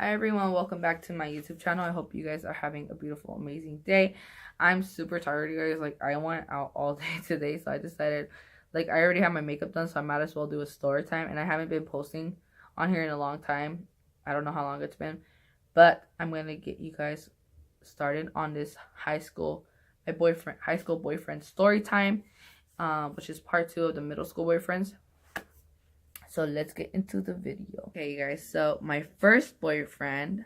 Hi everyone, welcome back to my YouTube channel. I hope you guys are having a beautiful, amazing day. I'm super tired, you guys. Like, I went out all day today, so I decided, like, I already have my makeup done, so I might as well do a story time. And I haven't been posting on here in a long time. I don't know how long it's been, but I'm gonna get you guys started on this high school boyfriend story time, which is part 2 of the middle school boyfriends. So let's get into the video. Okay, you guys. So my first boyfriend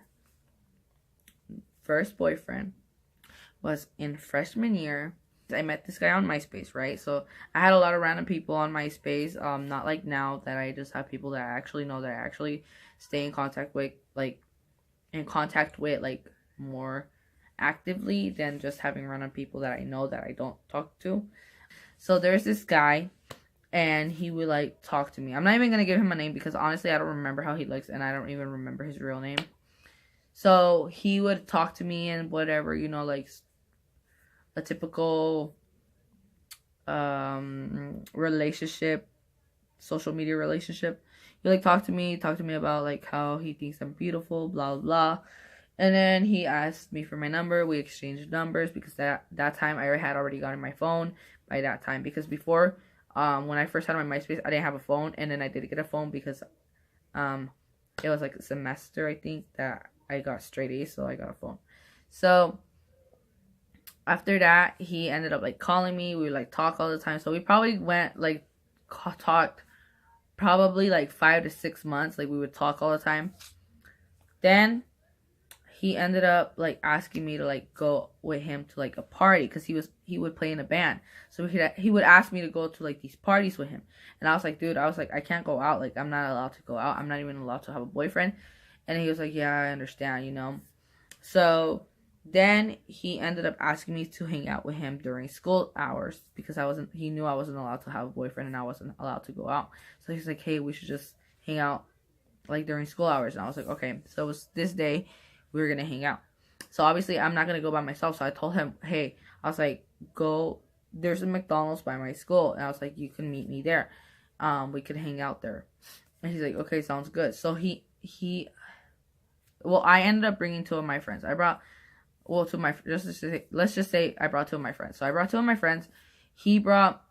was in freshman year. I met this guy on MySpace, right? So I had a lot of random people on MySpace. Not like now that I just have people that I actually know, that I actually stay in contact with, like more actively than just having random people that I know that I don't talk to. So there's this guy, and he would like talk to me. I'm not even gonna give him a name because honestly I don't remember how he looks, and I don't even remember his real name. So he would talk to me and whatever, you know, like a typical relationship, social media relationship. He like talk to me about like how he thinks I'm beautiful, blah blah. And then he asked me for my number. We exchanged numbers because that time I had already gotten my phone by that time, because before, when I first had my MySpace, I didn't have a phone, and then I did get a phone because it was like a semester, I think, that I got straight A's, so I got a phone. So after that, he ended up like calling me. We would like talk all the time. So we probably went like talked probably like 5 to 6 months. Like, we would talk all the time. Then he ended up like asking me to like go with him to like a party, because he would play in a band. So he would ask me to go to like these parties with him. And I was like, dude, I can't go out. Like, I'm not allowed to go out. I'm not even allowed to have a boyfriend. And he was like, yeah, I understand, you know. So then he ended up asking me to hang out with him during school hours, because he knew I wasn't allowed to have a boyfriend and I wasn't allowed to go out. So he's like, hey, we should just hang out like during school hours. And I was like, okay. So it was this day we were gonna hang out. So obviously I'm not gonna go by myself. So I told him, hey, I was like, there's a McDonald's by my school, and I was like, you can meet me there. We could hang out there. And he's like, okay, sounds good. So I ended up bringing 2 of my friends. Let's just say I brought 2 of my friends. So I brought 2 of my friends. He brought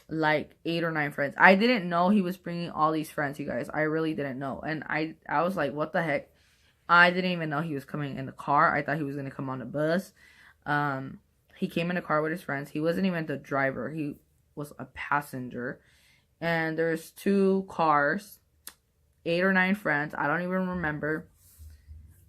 like 8 or 9 friends. I didn't know he was bringing all these friends, you guys. I really didn't know. And I was like, what the heck? I didn't even know he was coming in the car. I thought he was going to come on the bus. He came in the car with his friends. He wasn't even the driver. He was a passenger. And there's 2 cars, 8 or 9 friends. I don't even remember.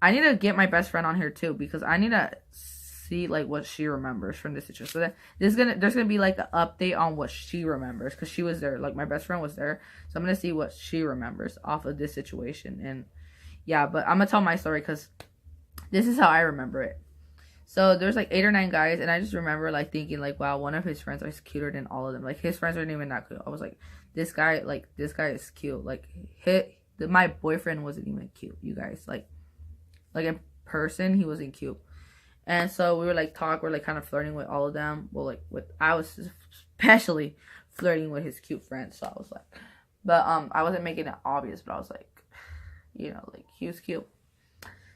I need to get my best friend on here too, because I need to see like what she remembers from this situation. So there's gonna be like an update on what she remembers, because she was there. Like, my best friend was there, so I'm gonna see what she remembers off of this situation. And yeah, but I'm gonna tell my story because this is how I remember it. So there's like 8 or 9 guys, and I just remember like thinking like, wow, one of his friends is cuter than all of them. Like, his friends aren't even that cute. I was like, this guy is cute. Like, my boyfriend wasn't even cute, you guys. Like in person, he wasn't cute. And so we were like we're like kind of flirting with all of them. Well, like I was especially flirting with his cute friends. So I was like, but I wasn't making it obvious, but I was like, you know, like, he was cute.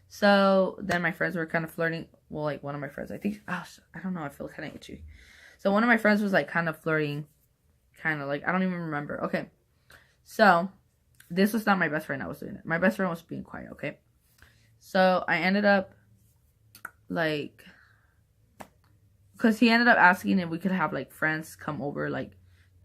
So then my friends were kind of flirting. Well, like, one of my friends, I think, I don't know, I feel kind of itchy. So one of my friends was like kind of flirting, kind of like, I don't even remember. Okay, so this was not my best friend that was doing it. My best friend was being quiet, okay? So I ended up like, because he ended up asking if we could have like friends come over like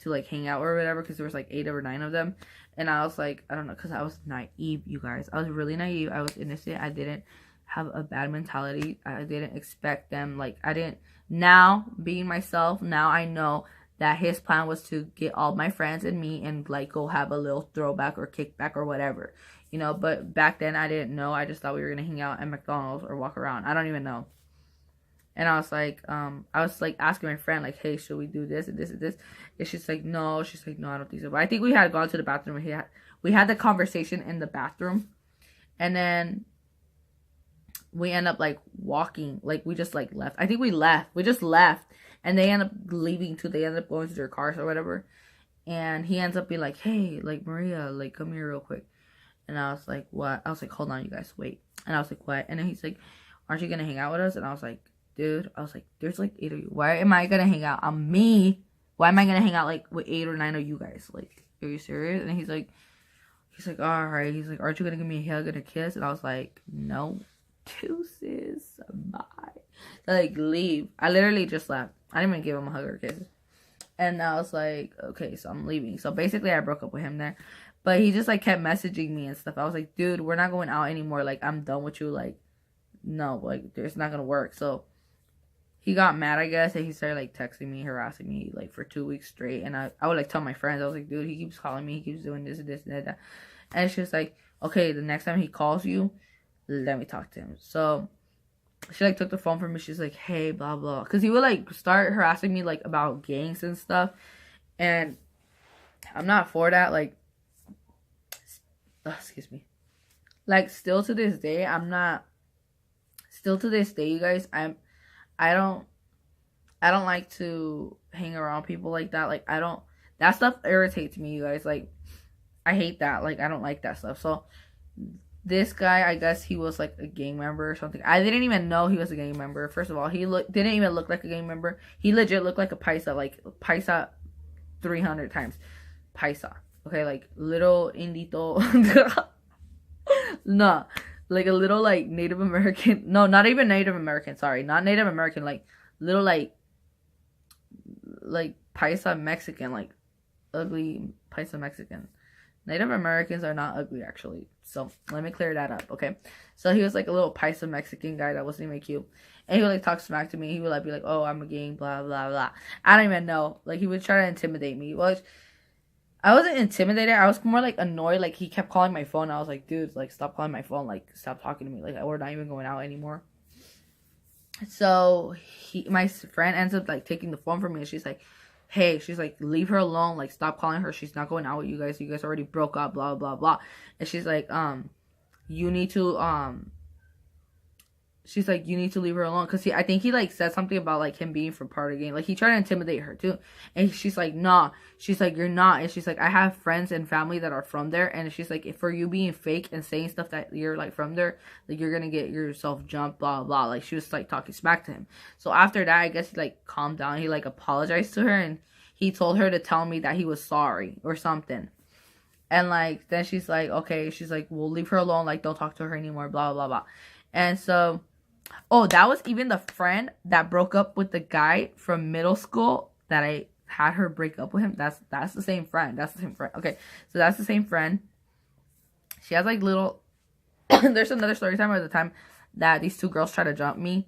to like hang out or whatever, because there was like 8 or 9 of them. And I was like, I don't know, because I was naive, you guys. I was really naive. I was innocent. I didn't have a bad mentality. I didn't expect them. Like, I didn't. Now, being myself, now I know that his plan was to get all my friends and me and like go have a little throwback or kickback or whatever, you know. But back then I didn't know. I just thought we were gonna hang out at McDonald's or walk around. I don't even know. And I was like asking my friend, like, hey, should we do this and this and this? And she's like, no. She's like, no, I don't think so. But I think we had gone to the bathroom. We had the conversation in the bathroom. And then we end up like walking. Like, we just like left. I think we left. We just left. And they end up leaving too. They end up going to their cars or whatever. And he ends up being like, hey, like, Maria, like, come here real quick. And I was like, what? I was like, hold on, you guys, wait. And I was like, what? And then he's like, aren't you gonna hang out with us? And I was like, dude, I was like, there's like 8 of you. Why am I gonna hang out? I'm me. Why am I gonna hang out like with 8 or 9 of you guys? Like, are you serious? And he's like, all right. He's like, aren't you gonna give me a hug and a kiss? And I was like, no, deuces, bye. So, like, leave. I literally just left. I didn't even give him a hug or a kiss. And I was like, okay, so I'm leaving. So basically, I broke up with him there. But he just like kept messaging me and stuff. I was like, dude, we're not going out anymore. Like, I'm done with you. Like, no, like, it's not gonna work. So he got mad, I guess, and he started like texting me, harassing me like for 2 weeks straight. And I would like tell my friends, I was like, dude, he keeps calling me, he keeps doing this and this and that. And she was like, okay, the next time he calls you, let me talk to him. So she like took the phone from me. She's like, hey, blah blah, because he would like start harassing me like about gangs and stuff, and I'm not for that. Like, excuse me, like still to this day, I'm not. Still to this day, you guys, I don't like to hang around people like that. Like, that stuff irritates me, you guys. Like, I hate that. Like, I don't like that stuff. So this guy, I guess he was like a gang member or something. I didn't even know he was a gang member. First of all, he didn't even look like a gang member. He legit looked like a paisa, like paisa 300 times. Paisa. Okay, like little indito. No, like a little like Native American. No, not even Native American. Sorry, not Native American. Like little like paisa Mexican, like ugly paisa Mexican. Native Americans are not ugly, actually. So let me clear that up, okay? So he was like a little paisa Mexican guy that wasn't even cute, and he would like talk smack to me. He would like be like, "Oh, I'm a gang, blah blah blah." I don't even know. Like, he would try to intimidate me. Well, I wasn't intimidated. I was more like annoyed. Like, he kept calling my phone. I was like, dude, like, stop calling my phone. Like, stop talking to me. Like, we're not even going out anymore. So my friend ends up like taking the phone from me, and she's like, hey, she's like, leave her alone. Like, stop calling her. She's not going out with you guys. You guys already broke up, blah blah blah. And she's like, you need to she's like, you need to leave her alone, because I think he like said something about like him being from part of the game. Like, he tried to intimidate her too, and she's like, nah. She's like, you're not. And she's like, I have friends and family that are from there, and she's like, if for you being fake and saying stuff that you're like from there, like, you're gonna get yourself jumped, blah blah. Like, she was like talking smack to him. So after that, I guess he like calmed down. He like apologized to her, and he told her to tell me that he was sorry or something. And like, then she's like, okay. She's like, we'll leave her alone. Like, don't talk to her anymore, blah blah blah. And so, oh, that was even the friend that broke up with the guy from middle school that I had her break up with him. That's the same friend. That's the same friend. Okay, so that's the same friend. She has like little. There's another story time at the time that these two girls try to jump me.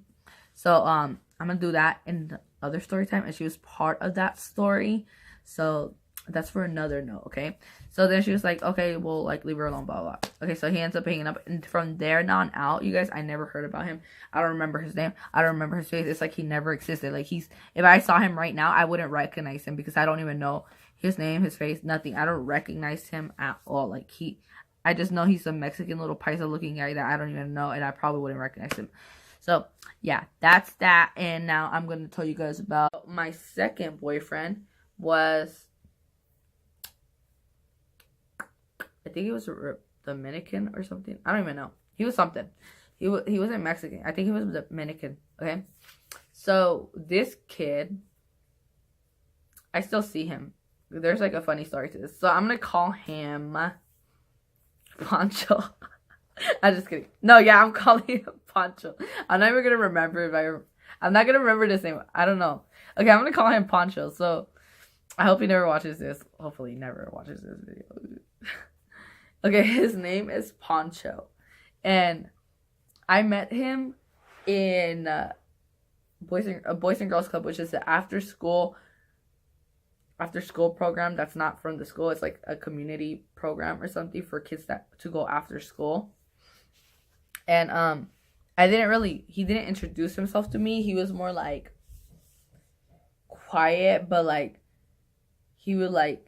So I'm gonna do that in the other story time, and she was part of that story. So that's for another note, okay? So then she was like, okay, we'll like leave her alone, blah blah. Okay, so he ends up hanging up, and from there on out, you guys, I never heard about him. I don't remember his name. I don't remember his face. It's like he never existed. Like, if I saw him right now, I wouldn't recognize him, because I don't even know his name, his face, nothing. I don't recognize him at all. Like, I just know he's a Mexican little paisa looking guy that I don't even know, and I probably wouldn't recognize him. So yeah, that's that. And now I'm gonna tell you guys about my second boyfriend. Was, I think he was Dominican or something. I don't even know. He was something. He wasn't Mexican. I think he was Dominican. Okay. So this kid, I still see him. There's like a funny story to this. So I'm gonna call him Pancho. I'm just kidding. No, yeah, I'm calling him Pancho. I'm never gonna remember I'm not gonna remember this name. I don't know. Okay, I'm gonna call him Pancho. So I hope he never watches this. Hopefully he never watches this video. Okay, his name is Pancho. And I met him in Boys and Girls Club, which is the after school program that's not from the school. It's like a community program or something for kids to go after school. And he didn't introduce himself to me. He was more like quiet, but like he would like,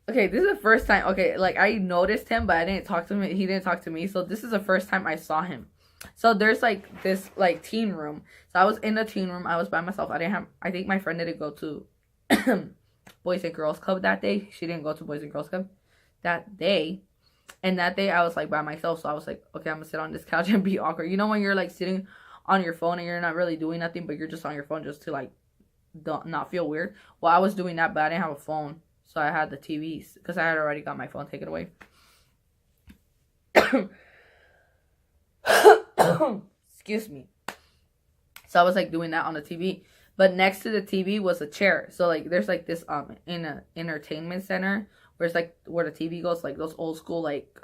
okay, this is the first time, okay, like I noticed him, but I didn't talk to him. He didn't talk to me. So this is the first time I saw him. So there's like this like teen room. So I was in the teen room. I was by myself. I think my friend didn't go to Boys and Girls Club that day. She didn't go to Boys and Girls Club that day. And that day I was like by myself, so I was like, okay, I'm gonna sit on this couch and be awkward. You know when you're like sitting on your phone and you're not really doing nothing, but you're just on your phone just to like not feel weird. Well, I was doing that, but I didn't have a phone, so I had the TVs because I had already got my phone taken away. Excuse me. So I was like doing that on the TV, but next to the TV was a chair. So like there's like this in a entertainment center where it's like where the TV goes, like those old school like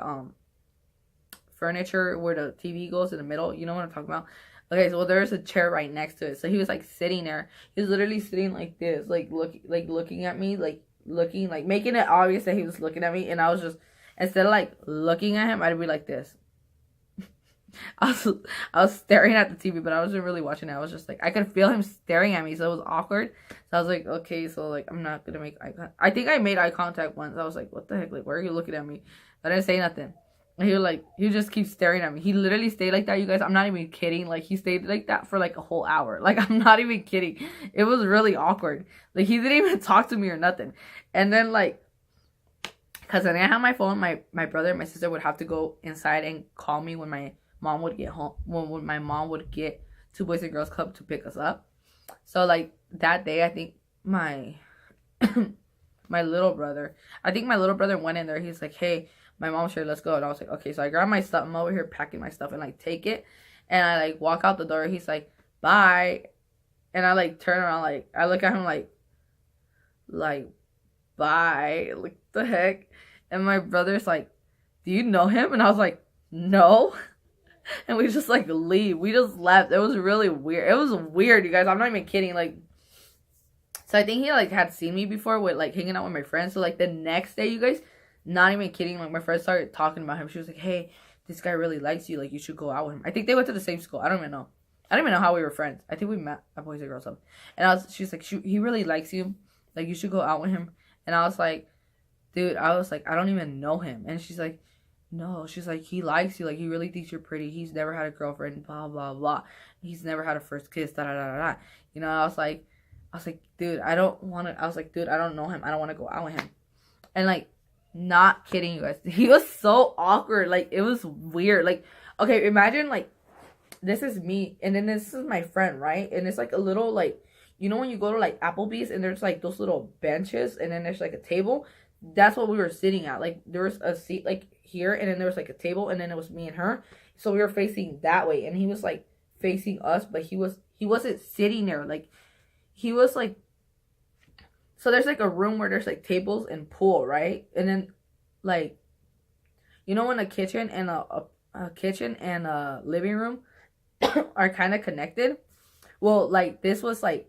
furniture where the TV goes in the middle. You know what I'm talking about? Okay, so there's a chair right next to it. So he was like sitting there. He was literally sitting like this, like looking at me, like looking, like making it obvious that he was looking at me. And I was just, instead of like looking at him, I'd be like this. I was staring at the TV, but I wasn't really watching it. I was just like, I could feel him staring at me, so it was awkward. So I was like, okay, so like I'm not gonna make eye contact. I think I made eye contact once. I was like, what the heck? Like, why are you looking at me? I didn't say nothing. He just keeps staring at me. He literally stayed like that, you guys. I'm not even kidding. Like, he stayed like that for like a whole hour. Like, I'm not even kidding. It was really awkward. Like, he didn't even talk to me or nothing. And then like, because I didn't have my phone, my brother and my sister would have to go inside and call me when my mom would get home, when my mom would get to Boys and Girls Club to pick us up. So like that day, I think my little brother went in there. He's like, hey, my mom's here, let's go. And I was like, okay. So I grab my stuff. I'm over here packing my stuff and like take it. And I like walk out the door. He's like, bye. And I like turn around, like I look at him like bye. Like, the heck? And my brother's like, do you know him? And I was like, no. And we just like leave. We just left. It was really weird. It was weird, you guys. I'm not even kidding. Like, so I think he like had seen me before with like hanging out with my friends. So like the next day, you guys, not even kidding, like my friend started talking about him. She was like, hey, this guy really likes you. Like, you should go out with him. I think they went to the same school. I don't even know how we were friends. I think we met at Boys and Girls Club. And she's like, he really likes you. Like, you should go out with him. And I was like, dude, I don't even know him. And she's like, no. She's like, he likes you. Like, he really thinks you're pretty. He's never had a girlfriend, blah, blah, blah. He's never had a first kiss, da, da, da, da. You know, I was like, dude, I don't know him. I don't want to go out with him. And, like, not kidding, you guys. He was so awkward. Like, it was weird. Like, okay, imagine, like, this is me, and then this is my friend, right? And it's, like, a little, like, you know when you go to, like, Applebee's, and there's, like, those little benches, and then there's, like, a table? That's what we were sitting at. Like, there was a seat, like, here, and then there was, like, a table, and then it was me and her. So we were facing that way, and he was, like, facing us, but he wasn't sitting there. Like, he was, like, so there's, like, a room where there's, like, tables and pool, right? And then, like, you know when a kitchen and a living room are kind of connected? Well, like, this was, like,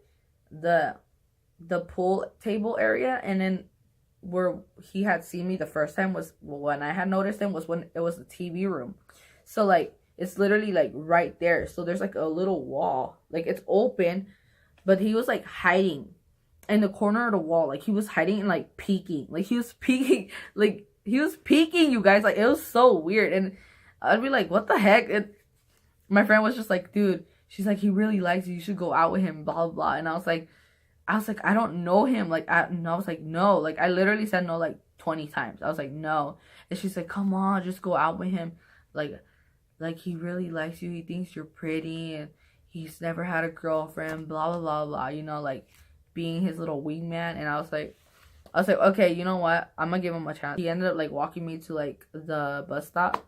the pool table area, and then where he had seen me the first time was when I had noticed him was when it was the TV room. So, like, it's literally, like, right there. So there's, like, a little wall. Like, it's open, but he was, like, hiding in the corner of the wall. Like, he was hiding and, like, peeking. Like, he was peeking. Like, he was peeking, you guys. Like, it was so weird. And I'd be like, what the heck? My friend was just like, dude, she's like, he really likes you. You should go out with him, blah, blah, blah. And I was like, I don't know him. Like, I was like, no. Like, I literally said no, like, 20 times. I was like, no. And she's like, come on, just go out with him. Like, he really likes you. He thinks you're pretty. And he's never had a girlfriend, blah, blah, blah, blah. You know, like, being his little wingman. And I was like, okay, you know what? I'm gonna give him a chance. He ended up, like, walking me to, like, the bus stop.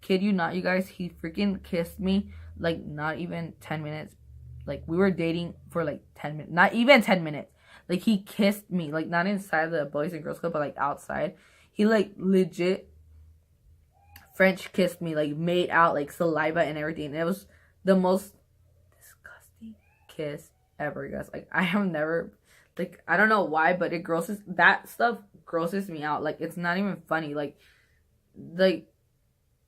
Kid you not, you guys. He freaking kissed me, like, not even 10 minutes. Like, we were dating for, like, 10 minutes. Not even 10 minutes. Like, he kissed me. Like, not inside the Boys and Girls Club, but, like, outside. He, like, legit French kissed me. Like, made out, like, saliva and everything. And it was the most disgusting kiss ever, guys. Like, I have never... Like, I don't know why, but that stuff grosses me out. Like, it's not even funny. Like,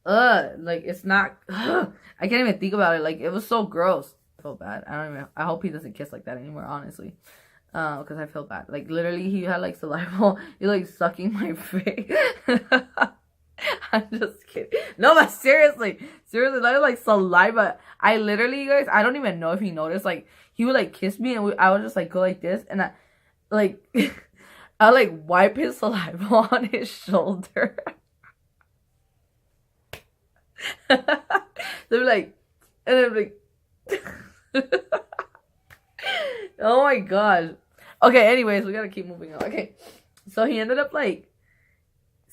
it's not, I can't even think about it. Like, it was so gross. I feel bad. I hope he doesn't kiss like that anymore, honestly. Because I feel bad. Like, literally, he had, like, saliva. He, like, sucking my face. I'm just kidding. No, but seriously, that was, like, saliva. I literally, you guys, I don't even know if he noticed. Like, he would, like, kiss me, and I would just, like, go like this, and I, like, I would, like, wipe his saliva on his shoulder. They're like, and I'm like, oh my gosh. Okay, anyways, we gotta keep moving on. Okay, so he ended up like,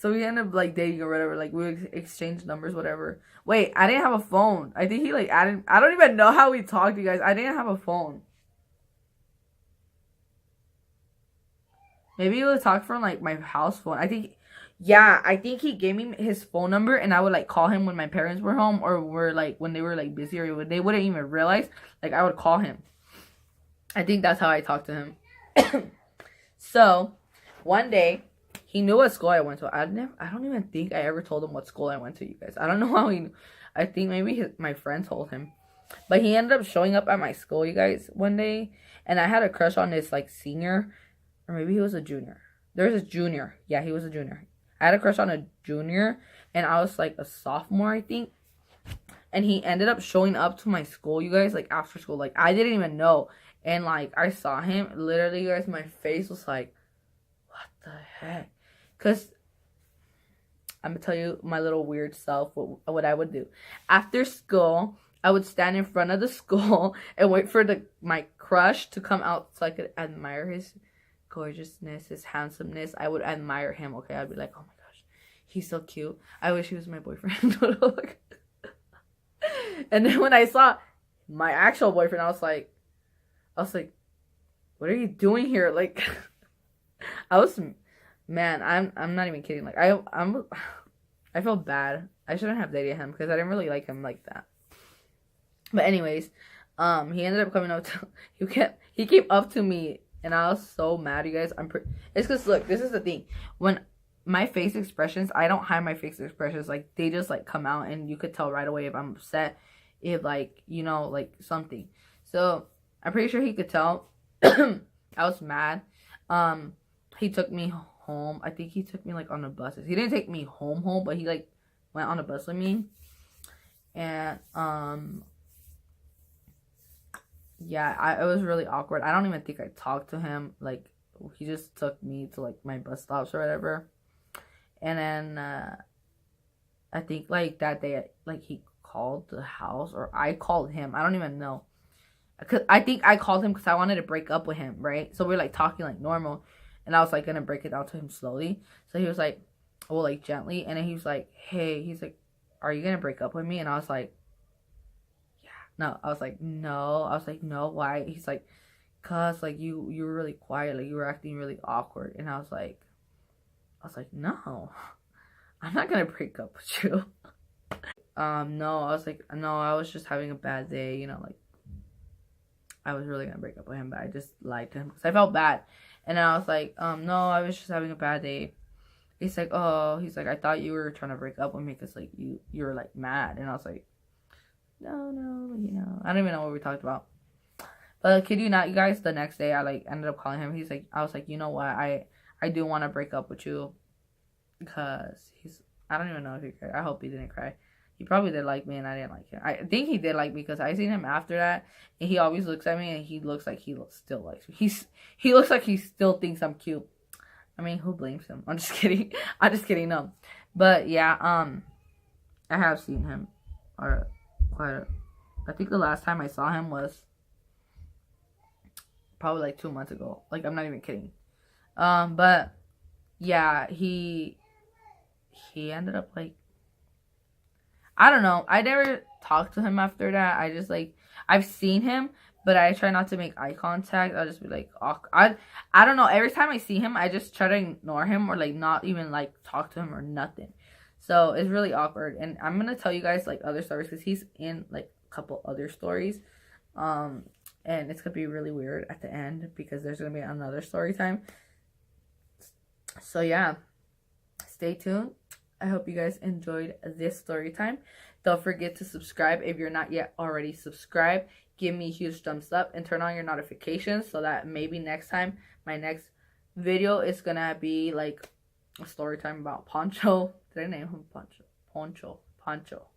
dating or whatever. Like we exchanged numbers, whatever. Wait, I didn't have a phone. I think he like added. I don't even know how we talked, you guys. I didn't have a phone. Maybe he would talk from like my house phone. I think, yeah, I think he gave me his phone number, and I would like call him when my parents were home, or were like when they were like busy, or they wouldn't even realize. Like I would call him. I think that's how I talked to him. So one day, he knew what school I went to. I don't even think I ever told him what school I went to, you guys. I don't know how he knew. I think maybe my friend told him. But he ended up showing up at my school, you guys, one day. And I had a crush on this, like, senior. Or maybe he was a junior. There's a junior. Yeah, he was a junior. I had a crush on a junior. And I was, like, a sophomore, I think. And he ended up showing up to my school, you guys, like, after school. Like, I didn't even know. And, like, I saw him. Literally, you guys, my face was like, what the heck? Because I'm going to tell you my little weird self, what I would do. After school, I would stand in front of the school and wait for my crush to come out so I could admire his gorgeousness, his handsomeness. I would admire him, okay? I'd be like, oh my gosh, he's so cute. I wish he was my boyfriend. And then when I saw my actual boyfriend, I was like, what are you doing here? Like, man, I'm not even kidding. Like, I feel bad. I shouldn't have dated him because I didn't really like him like that. But anyways, he ended up coming up to, he came up to me, and I was so mad, you guys. It's because, look, this is the thing. When my face expressions, I don't hide my face expressions. Like, they just, like, come out, and you could tell right away if I'm upset, if, like, you know, like, something. So, I'm pretty sure he could tell. I was mad. He took me home. I think he took me, like, on the buses. He didn't take me home, but he, like, went on a bus with me. And, yeah, it was really awkward. I don't even think I talked to him. Like, he just took me to, like, my bus stops or whatever. And then, I think, like, that day, like, he called the house, or I called him. I don't even know. I think I called him because I wanted to break up with him, right? So we were, like, talking, like, normal. And I was, like, going to break it down to him slowly. So he was, like, well, like, gently. And then he was, like, hey, he's, like, are you going to break up with me? And I was, like, yeah. No. I was, like, no. I was, like, no, why? He's, like, cause, like, you were really quiet. Like, you were acting really awkward. And I was, like, no. I'm not going to break up with you. No. I was, like, no, I was just having a bad day. You know, like, I was really going to break up with him. But I just lied to him because I felt bad. And then I was like, no, I was just having a bad day. He's like, oh, he's like, I thought you were trying to break up with me because, like, you were, like, mad. And I was like, no, you know. I don't even know what we talked about. But kid you not, you guys, the next day I, like, ended up calling him. He's like, I was like, you know what? I do want to break up with you. Because I don't even know if he cried. I hope he didn't cry. He probably did like me, and I didn't like him. I think he did like me because I seen him after that, and he always looks at me, and he looks like he still likes me. He looks like he still thinks I'm cute. I mean, who blames him? I'm just kidding. I'm just kidding. No, but yeah, I have seen him, or I think the last time I saw him was probably like 2 months ago. Like, I'm not even kidding. But yeah, he ended up, like, I don't know. I never talked to him after that. I just, like, I've seen him, but I try not to make eye contact. I'll just be like, awkward. I don't know. Every time I see him, I just try to ignore him, or, like, not even, like, talk to him or nothing. So it's really awkward. And I'm gonna tell you guys, like, other stories because he's in, like, a couple other stories. And it's gonna be really weird at the end because there's gonna be another story time. So yeah, stay tuned. I hope you guys enjoyed this story time. Don't forget to subscribe if you're not yet already subscribed. Give me a huge thumbs up and turn on your notifications so that maybe next time, my next video is gonna be like a story time about Poncho. Did I name him Poncho? Poncho.